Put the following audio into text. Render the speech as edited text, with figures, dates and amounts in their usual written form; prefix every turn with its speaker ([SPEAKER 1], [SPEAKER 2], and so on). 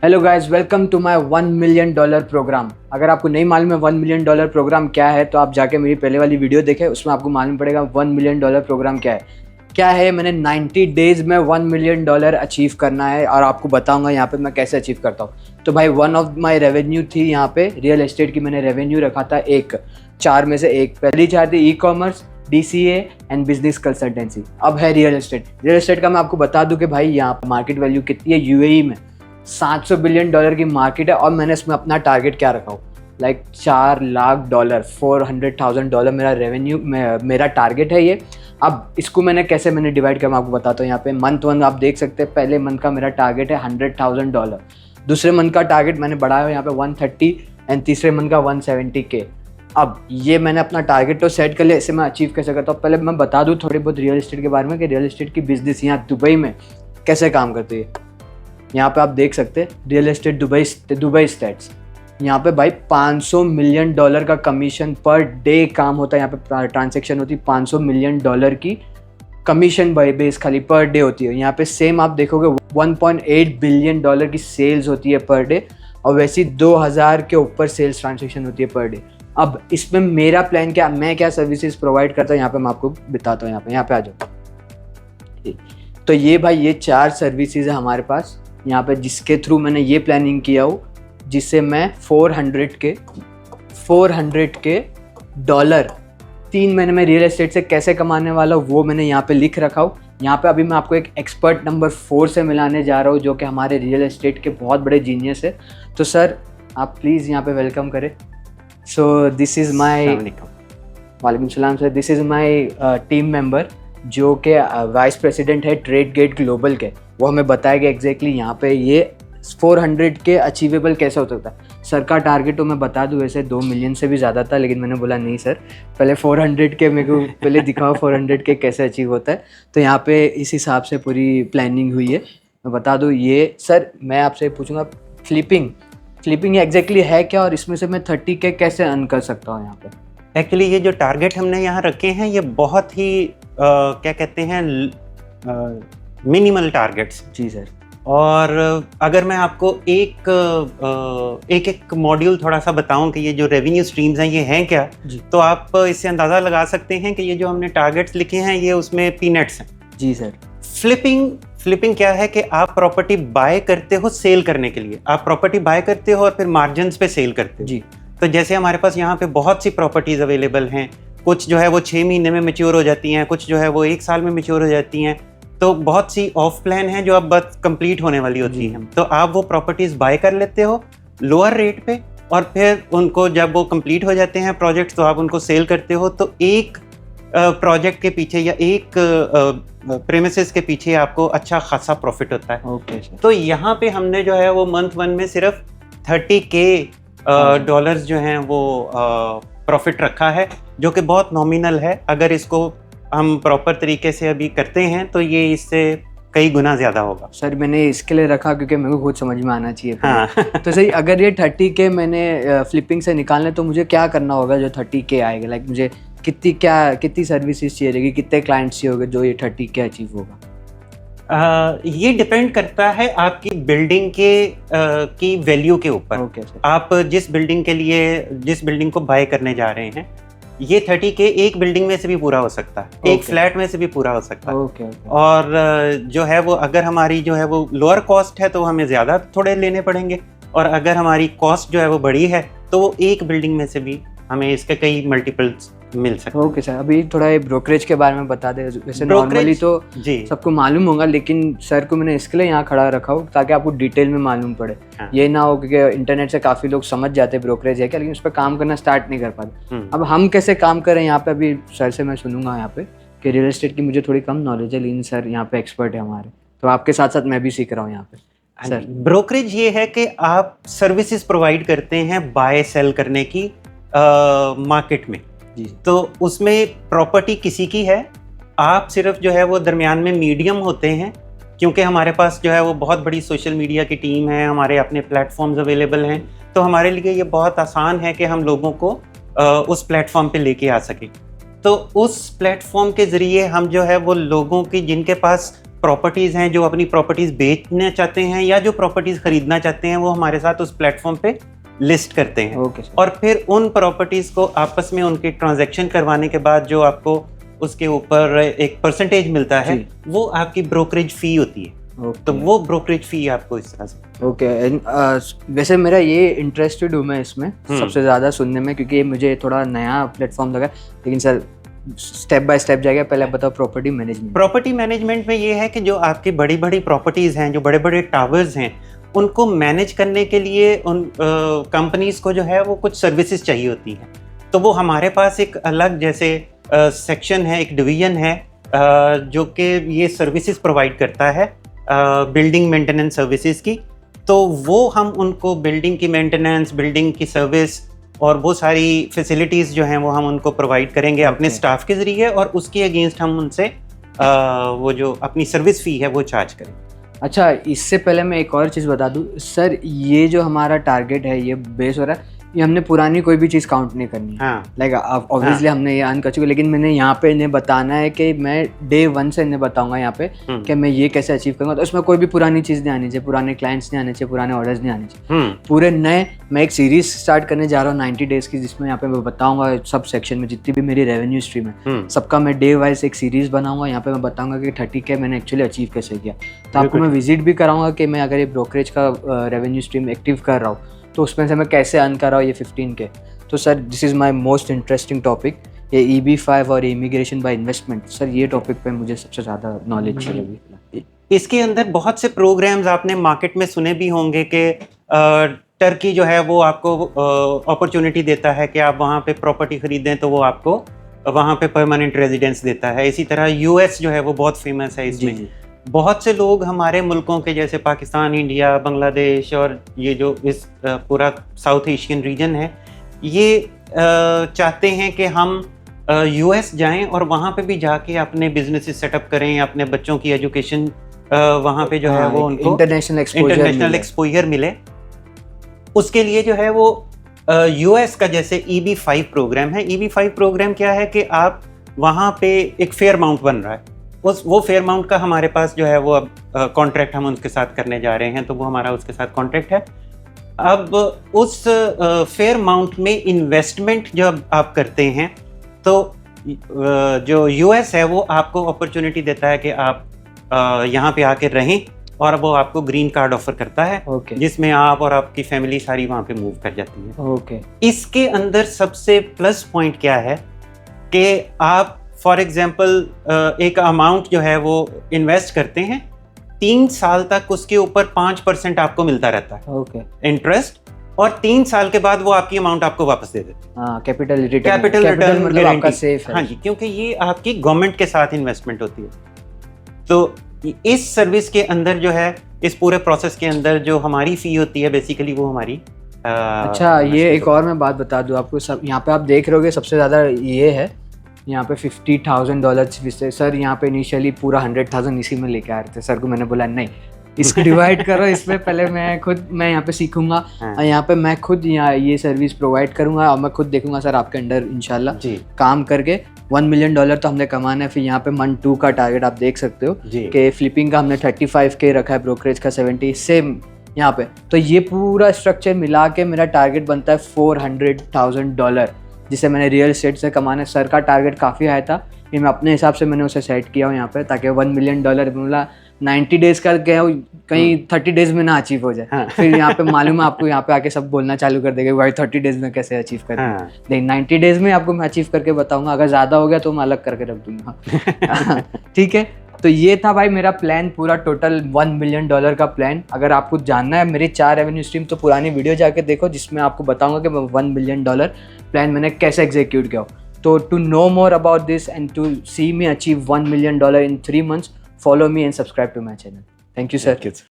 [SPEAKER 1] Hello guys, welcome to my $1 million program. अगर आपको नहीं मालूम है $1 मिलियन प्रोग्राम क्या है तो आप जाके मेरी पहले वाली वीडियो देखें, उसमें आपको मालूम पड़ेगा $1 मिलियन प्रोग्राम क्या है। मैंने 90 डेज में $1 मिलियन अचीव करना है और आपको बताऊंगा यहाँ पे मैं कैसे अचीव करता हूँ। तो भाई वन ऑफ माई रेवेन्यू थी यहाँ पे रियल एस्टेट की। मैंने रेवेन्यू रखा था चार में से एक। पहली चार थी ecommerce, DCA and business consultancy. अब है रियल एस्टेट का मैं आपको बता दूं कि भाई यहाँ पर मार्केट वैल्यू कितनी है। UAE में $700 बिलियन की मार्केट है और मैंने इसमें अपना टारगेट क्या रखा हो, लाइक $4 लाख, $400,000 मेरा रेवेन्यू, मेरा टारगेट है ये। अब इसको मैंने कैसे डिवाइड किया मैं आपको बताता हूँ। यहाँ पे मंथ 1 आप देख सकते हैं, पहले मंथ का मेरा टारगेट है $100,000। दूसरे मंथ का टारगेट मैंने बढ़ाया यहाँ पे 130 एंड तीसरे मंथ का 170K। अब ये मैंने अपना टारगेट तो सेट कर लिया, इसे मैं अचीव कैसे करता हूँ। पहले मैं बता दूँ थोड़ी बहुत रियल एस्टेट के बारे में कि रियल एस्टेट की बिजनेस यहाँ दुबई में कैसे काम करती है। यहाँ पे आप देख सकते हैं रियल एस्टेट दुबई स्टैट्स। यहाँ पे भाई $500 मिलियन का कमीशन पर डे काम होता है। यहाँ पे ट्रांजैक्शन होती है $500 मिलियन की कमीशन बेस खाली पर डे होती है। यहाँ पे सेम आप देखोगे $1.8 बिलियन की सेल्स होती है पर डे और वैसी 2000 के ऊपर सेल्स ट्रांजैक्शन होती है पर डे। अब इसमें मेरा प्लान क्या, मैं क्या सर्विसेज प्रोवाइड करता हूँ यहाँ पे मैं आपको बताता हूँ। यहाँ पे आ जाओ। तो ये भाई ये 4 सर्विसेज है हमारे पास यहाँ पे, जिसके थ्रू मैंने ये प्लानिंग किया हो, जिससे मैं 400 के डॉलर 3 महीने में रियल एस्टेट से कैसे कमाने वाला हूँ वो मैंने यहाँ पे लिख रखा हूँ। यहाँ पे अभी मैं आपको एक एक्सपर्ट नंबर 4 से मिलाने जा रहा हूँ जो कि हमारे रियल एस्टेट के बहुत बड़े जीनियस है। तो सर आप प्लीज़ यहाँ पे वेलकम करें। सो दिस इज़ माई, वालेकुम सलाम sir, this is my team member जो कि वाइस प्रेसिडेंट है ट्रेड गेट ग्लोबल के। वो हमें बताएगा एग्जैक्टली यहाँ पे ये 400 के अचीवेबल कैसे हो सकता है। सर का टारगेट तो मैं बता दूँ वैसे 2 मिलियन से भी ज़्यादा था, लेकिन मैंने बोला नहीं सर, पहले 400 के मेरे को पहले दिखाओ 400 के कैसे अचीव होता है। तो यहाँ पे इस हिसाब से पूरी प्लानिंग हुई है। मैं बता दूँ ये सर, मैं आपसे पूछूंगा फ्लिपिंग एग्जैक्टली है क्या और इसमें से मैं 30 के कैसे अर्न कर सकता हूँ यहाँ पे।
[SPEAKER 2] एक्चुअली ये जो टारगेट हमने यहाँ रखे हैं ये बहुत ही क्या कहते हैं मिनिमल टारगेट्स।
[SPEAKER 1] जी सर।
[SPEAKER 2] और अगर मैं आपको एक मॉड्यूल थोड़ा सा बताऊं कि ये जो रेवेन्यू स्ट्रीम्स हैं ये हैं क्या, तो आप इससे अंदाज़ा लगा सकते हैं कि ये जो हमने टारगेट्स लिखे हैं ये उसमें पीनट्स हैं।
[SPEAKER 1] जी सर।
[SPEAKER 2] फ्लिपिंग क्या है कि आप प्रॉपर्टी बाय करते हो सेल करने के लिए, आप प्रॉपर्टी बाय करते हो और फिर मार्जिन्स पे सेल करते हो। जी। तो जैसे हमारे पास यहाँ पे बहुत सी प्रॉपर्टीज़ अवेलेबल हैं, कुछ जो है वो 6 महीने में मैच्योर हो जाती हैं, कुछ जो है वो 1 साल में मैच्योर हो जाती हैं। तो बहुत सी ऑफ प्लान हैं जो अब बस कंप्लीट होने वाली होती हैं। तो आप वो प्रॉपर्टीज़ बाय कर लेते हो लोअर रेट पे और फिर उनको जब वो कंप्लीट हो जाते हैं प्रोजेक्ट्स तो आप उनको सेल करते हो। तो एक प्रोजेक्ट के पीछे या एक प्रेमिसेस के पीछे आपको अच्छा खासा प्रॉफिट होता है।
[SPEAKER 1] ओके।
[SPEAKER 2] तो यहाँ पे हमने जो है वो मंथ 1 में सिर्फ 30K डॉलर्स जो हैं वो प्रॉफिट रखा है, जो कि बहुत नॉमिनल है। अगर इसको हम प्रॉपर तरीके से अभी करते हैं तो ये इससे कई गुना ज़्यादा होगा।
[SPEAKER 1] सर मैंने इसके लिए रखा क्योंकि मेरे को खुद समझ में आना चाहिए।
[SPEAKER 2] हाँ।
[SPEAKER 1] तो सही, अगर ये 30K मैंने फ्लिपिंग से निकालना है तो मुझे क्या करना होगा जो 30K आएगा? लाइक मुझे कितनी सर्विसेज चाहिए रहेगी, कितने क्लाइंट्स चाहिए होंगे जो ये 30K अचीव होगा?
[SPEAKER 2] ये डिपेंड करता है आपकी बिल्डिंग की वैल्यू के ऊपर।
[SPEAKER 1] Okay sir.
[SPEAKER 2] आप जिस बिल्डिंग को बाय करने जा रहे हैं ये 30K एक बिल्डिंग में से भी पूरा हो सकता है, एक फ्लैट में से भी पूरा हो सकता है।
[SPEAKER 1] ओके।
[SPEAKER 2] और जो है वो अगर हमारी जो है वो लोअर कॉस्ट है तो हमें ज़्यादा थोड़े लेने पड़ेंगे, और अगर हमारी कॉस्ट जो है वो बड़ी है तो वो एक बिल्डिंग में से भी हमें इसके कई मल्टीपल्स मिल सकते हैं।
[SPEAKER 1] ओके सर, अभी थोड़ा ये ब्रोकरेज के बारे में बता दें। वैसे नॉर्मली तो सबको मालूम होगा, लेकिन सर को मैंने इसके लिए यहाँ खड़ा रखा हो ताकि आपको डिटेल में मालूम पड़े। हाँ। ये ना हो क्योंकि इंटरनेट से काफ़ी लोग समझ जाते हैं ब्रोकरेज है क्या, लेकिन उस पर काम करना स्टार्ट नहीं कर पाते। अब हम कैसे काम करें यहाँ पे, अभी सर से मैं सुनूंगा यहाँ पे कि रियल एस्टेट की मुझे थोड़ी कम नॉलेज है, लेकिन सर यहाँ पे एक्सपर्ट है हमारे, तो आपके साथ साथ मैं भी सीख रहा हूँ यहाँ पे। सर
[SPEAKER 2] ब्रोकरेज ये है कि आप सर्विसेज प्रोवाइड करते हैं बाय सेल करने की मार्केट में।
[SPEAKER 1] जी।
[SPEAKER 2] तो उसमें प्रॉपर्टी किसी की है, आप सिर्फ जो है वो दरमियान में मीडियम होते हैं, क्योंकि हमारे पास जो है वो बहुत बड़ी सोशल मीडिया की टीम है, हमारे अपने प्लेटफॉर्म्स अवेलेबल हैं। तो हमारे लिए ये बहुत आसान है कि हम लोगों को उस प्लेटफॉर्म पे लेके आ सकें। तो उस प्लेटफॉर्म के ज़रिए हम जो है वो लोगों की जिनके पास प्रॉपर्टीज़ हैं जो अपनी प्रॉपर्टीज़ बेचना चाहते हैं या जो प्रॉपर्टीज़ खरीदना चाहते हैं वो हमारे साथ उस प्लेटफॉर्म पे लिस्ट करते हैं। और फिर उन प्रॉपर्टीज़ को आपस में उनके ट्रांजैक्शन करवाने के बाद जो आपको उसके ऊपर एक परसेंटेज मिलता है वो आपकी ब्रोकरेज फ़ी होती है। तो वो ब्रोकरेज फ़ी आपको इस तरह से।
[SPEAKER 1] वैसे मेरा ये इंटरेस्टेड हूँ मैं इसमें सबसे ज़्यादा सुनने में, क्योंकि मुझे थोड़ा नया प्लेटफॉर्म लगा। लेकिन सर स्टेप बाय स्टेप जाएगा, पहले आप बताओ प्रॉपर्टी मैनेजमेंट।
[SPEAKER 2] प्रॉपर्टी मैनेजमेंट में ये है कि जो आपकी बड़ी बड़ी प्रॉपर्टीज़ हैं, जो बड़े बड़े टावर्स हैं, उनको मैनेज करने के लिए उन कंपनीज़ को जो है वो कुछ सर्विसेज चाहिए होती हैं। तो वो हमारे पास एक अलग जैसे सेक्शन है, एक डिवीज़न है जो कि ये सर्विसेज प्रोवाइड करता है बिल्डिंग मेंटेनेंस सर्विसेज की। तो वो हम उनको बिल्डिंग की मेंटेनेंस, बिल्डिंग की सर्विस और वो सारी फैसिलिटीज़ जो हैं वो हम उनको प्रोवाइड करेंगे अपने स्टाफ के ज़रिए, और उसके अगेंस्ट हम उनसे वो जो अपनी सर्विस फ़ी है वो चार्ज करेंगे।
[SPEAKER 1] अच्छा, इससे पहले मैं एक और चीज़ बता दूं सर, ये जो हमारा टारगेट है ये बेस हो रहा है, ये हमने पुरानी कोई भी चीज़ काउंट नहीं करनी। लाइक ऑब्वियसली हमने ये अर्न कर चुके, लेकिन मैंने यहाँ पे इन्हें बताना है कि मैं डे 1 से इन्हें बताऊंगा यहाँ पे कि मैं ये कैसे अचीव करूँगा। तो उसमें कोई भी पुरानी चीज़ नहीं आनी चाहिए, पुराने क्लाइंट्स नहीं आने चाहिए, पुराने ऑर्डर्स नहीं आने चाहिए, पूरे नए। मैं एक सीरीज स्टार्ट करने जा रहा हूँ 90 डेज़ की, जिसमें यहाँ पे मैं बताऊँगा सब सेक्शन में जितनी भी मेरी रेवेन्यू स्ट्रीम है सबका मैं डे वाइज एक सीरीज़ बनाऊँगा। यहाँ पे मैं बताऊँगा कि 30K मैंने एक्चुअली अचीव कैसे किया। तो आपको मैं विजिट भी कराऊँगा कि मैं अगर ये ब्रोकरेज का रेवेन्यू स्ट्रीम एक्टिव कर रहा हूँ तो उसमें से मैं कैसे अर्न कर रहा हूँ ये 15K। तो sir this is my most interesting topic, ये EB-5 और इमिग्रेशन बाय इन्वेस्टमेंट। सर ये टॉपिक पे मुझे सबसे ज़्यादा नॉलेज चाहिए।
[SPEAKER 2] इसके अंदर बहुत से प्रोग्राम्स आपने मार्केट में सुने भी होंगे कि टर्की जो है वो आपको अपॉर्चुनिटी देता है कि आप वहाँ पे प्रॉपर्टी खरीदें तो वो आपको वहाँ पे परमानेंट रेजिडेंस देता है। इसी तरह US जो है वो बहुत फेमस है इसमें। बहुत से लोग हमारे मुल्कों के जैसे पाकिस्तान, इंडिया, बांग्लादेश और ये जो इस पूरा साउथ एशियन रीजन है, ये चाहते हैं कि हम US जाएं और वहाँ पे भी जाके अपने बिजनेस सेटअप करें, अपने बच्चों की एजुकेशन वहाँ पे जो है वो उनको इंटरनेशनल एक्सपोजर मिले। उसके लिए जो है वो US का जैसे EB-5 प्रोग्राम है। EB-5 प्रोग्राम क्या है कि आप वहाँ पे एक फेयर माउंट बन रहा है, वो फेयर माउंट का हमारे पास जो है वो अब कॉन्ट्रैक्ट हम उनके साथ करने जा रहे हैं, तो वो हमारा उसके साथ कॉन्ट्रैक्ट है। अब उस फेयर माउंट में इन्वेस्टमेंट जब आप करते हैं तो जो US है वो आपको अपॉर्चुनिटी देता है कि आप यहाँ पे आके रहें, और वो आपको ग्रीन कार्ड ऑफर करता है जिसमें आप और आपकी फैमिली सारी वहाँ पे मूव कर जाती है। इसके अंदर सबसे प्लस पॉइंट क्या है कि आप फॉर एग्जाम्पल एक अमाउंट जो है वो इन्वेस्ट करते हैं, 3 साल तक उसके ऊपर 5% आपको मिलता रहता है इंटरेस्ट, और 3 साल के बाद वो आपकी अमाउंट आपको वापस दे देते हैं। कैपिटल रिटर्न मतलब आपका सेफ है। हाँ जी, क्योंकि ये आपकी गवर्नमेंट के साथ इन्वेस्टमेंट होती है। तो इस सर्विस के अंदर जो है, इस पूरे प्रोसेस के अंदर जो हमारी फ़ी होती है बेसिकली वो हमारी
[SPEAKER 1] अच्छा, ये एक और मैं बात बता दूँ आपको। सब यहाँ पे आप देख रहे होगे सबसे ज़्यादा ये है यहाँ पे $50,000 सर। यहाँ पे इनिशियली पूरा 100,000 इसी में लेके आ रहे थे। सर को मैंने बोला नहीं, इसको डिवाइड करो, इसमें पहले मैं यहाँ पे सीखूंगा और यहाँ पे मैं खुद यहाँ ये सर्विस प्रोवाइड करूंगा और मैं खुद देखूंगा सर आपके अंडर इंशाल्लाह काम करके $1 मिलियन तो हमने कमाना है। फिर यहाँ पे मंथ 2 का टारगेट आप देख सकते हो कि फ्लिपिंग का हमने 35K रखा है, ब्रोकरेज का 70, सेम यहाँ पे। तो ये पूरा स्ट्रक्चर मिला के मेरा टारगेट बनता है $400,000, जिसे मैंने रियल एस्टेट से कमाना है। सर का टारगेट काफ़ी हाई था, ये मैं अपने हिसाब से मैंने उसे सेट किया हूँ यहाँ पे, ताकि $1 मिलियन मतलब 90 डेज़ का गया कहीं 30 डेज़ में ना अचीव हो जाए। फिर यहाँ पे मालूम है आपको, यहाँ पे आके सब बोलना चालू कर देगा भाई 30 डेज़ में कैसे अचीव करें। लेकिन 90 डेज़ में आपको मैं अचीव करके बताऊँगा, अगर ज़्यादा हो गया तो मैं अलग करके रख दूँगा। ठीक है, तो ये था भाई मेरा प्लान, पूरा टोटल $1 मिलियन का प्लान। अगर आपको जानना है मेरी 4 रेवेन्यू स्ट्रीम तो पुरानी वीडियो जाके देखो, जिसमें आपको बताऊंगा कि मैं $1 मिलियन प्लान मैंने कैसे एग्जीक्यूट किया। तो to know more about this and to see me achieve $1 million in 3 months, follow me and subscribe to my channel. Thank you, sir.